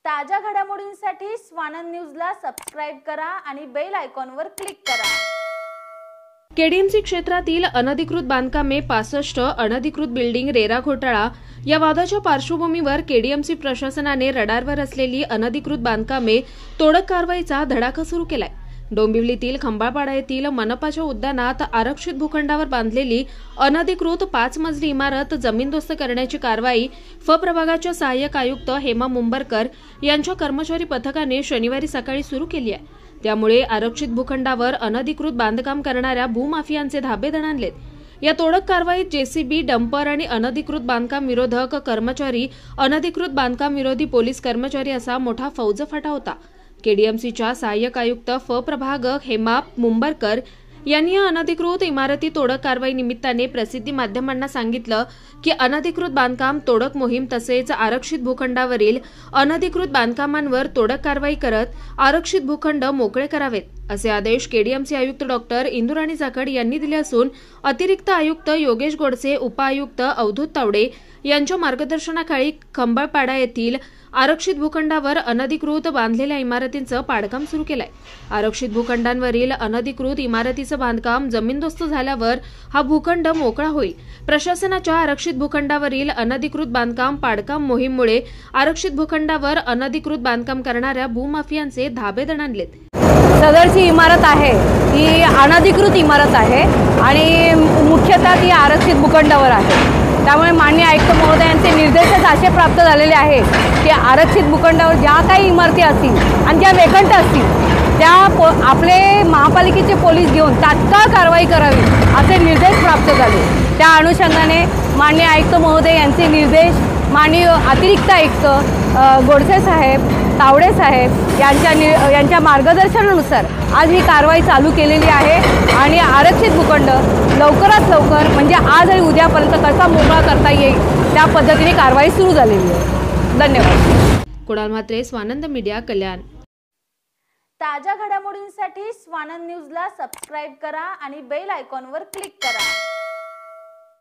ताज्या घडामोडींसाठी स्वानंद न्यूजला सबस्क्राइब करा आणि बेल आयकॉनवर क्लिक करा। केडीएमसी क्षेत्रातील अनधिकृत बांधकामे 65 अनधिकृत बिल्डिंग रेरा घोटाळा या वादाच्या पार्श्वभूमीवर केडीएमसी प्रशासनाने रडारवर असलेली अनधिकृत बांधकामे तोडक कारवाईचा धडाका सुरू केलाय। डोंबिवलीतील खंबाळपाडा येथील मनपाच्या उद्यानात आरक्षित भूखंडावर बांधलेली अनधिकृत 5 मजली इमारत जमीनदोस्त करण्याची कारवाई प्रभागाच्या सहाय्यक आयुक्त हेमा मुंबरकर यांच्या कर्मचारी पथकाने शनिवारी सकाळी सुरू केली आहे। त्यामुळे आरक्षित भूखंडावर अनधिकृत बांधकाम करणाऱ्या भूमाफियांचे धाबे दणाणलेत। या तोडक कारवाईत जेसीबी, डंपर आणि अनधिकृत बांधकाम विरोधक कर्मचारी, अनधिकृत बांधकाम विरोधी पोलीस कर्मचारी असा मोठा फौजफाटा होता। केडीएमसीच्या सहाय्यक आयुक्त प्रभाग हेमा मुंबरकर यांनी या अनधिकृत इमारती तोडक कारवाई निमित्ताने प्रसिद्धी माध्यमांना सांगितलं की अनधिकृत बांधकाम तोडक मोहीम तसेच आरक्षित भूखंडावरील अनधिकृत बांधकामांवर तोडक कारवाई करत आरक्षित भूखंड मोकळे करावेत असे आदेश केडीएमसी आयुक्त डॉक्टर इंदुराणी जाखड यांनी दिले असून अतिरिक्त आयुक्त योगेश गोडसे, उपआयुक्त अवधूत तावडे यांच्या मार्गदर्शनाखाली खंबाळपाडा येथील आरक्षित भूखंडावर अनधिकृत बांधलेल्या इमारतींचं पाडकाम सुरू केलंय। आरक्षित भूखंडांवरील अनधिकृत इमारतीचं बांधकाम जमीनदोस्त झाल्यावर हा भूखंड मोकळा होईल। प्रशासनाच्या आरक्षित भूखंडावरील अनधिकृत बांधकाम पाडकाम मोहीममुळे आरक्षित भूखंडावर अनधिकृत बांधकाम करणाऱ्या भूमाफियांचे धाबे दणाणलेत। सदरची इमारत आहे ही अनधिकृत इमारत आहे आणि मुख्यतः ती आरक्षित भूखंडावर आहे। त्यामुळे माननीय आयुक्त महोदयांचे निर्देशच असे प्राप्त झालेले आहेत की आरक्षित भूखंडावर ज्या काही इमारती असतील आणि ज्या वेकंट असतील त्या आपले महापालिकेचे पोलीस घेऊन तात्काळ कारवाई करावी असे निर्देश प्राप्त झाले। त्या अनुषंगाने माननीय आयुक्त महोदय यांचे निर्देश माननीय अतिरिक्त आयुक्त गोडसे साहेब, तावडे साहेब यांच्या मार्गदर्शनानुसार आज ही कारवाई चालू केलेली आहे आणि आरक्षित भूखंड लवकरात लवकर म्हणजे आज आणि उद्यापर्यंत कसा मोकळा करता येईल त्या पद्धतीने कारवाई सुरू झालेली आहे। धन्यवाद। कुणाल म्हात्रे, स्वानंद मीडिया, कल्याण। ताज्या घडामोडींसाठी स्वानंद न्यूजला सबस्क्राइब करा आणि बेल आयकॉनवर क्लिक करा।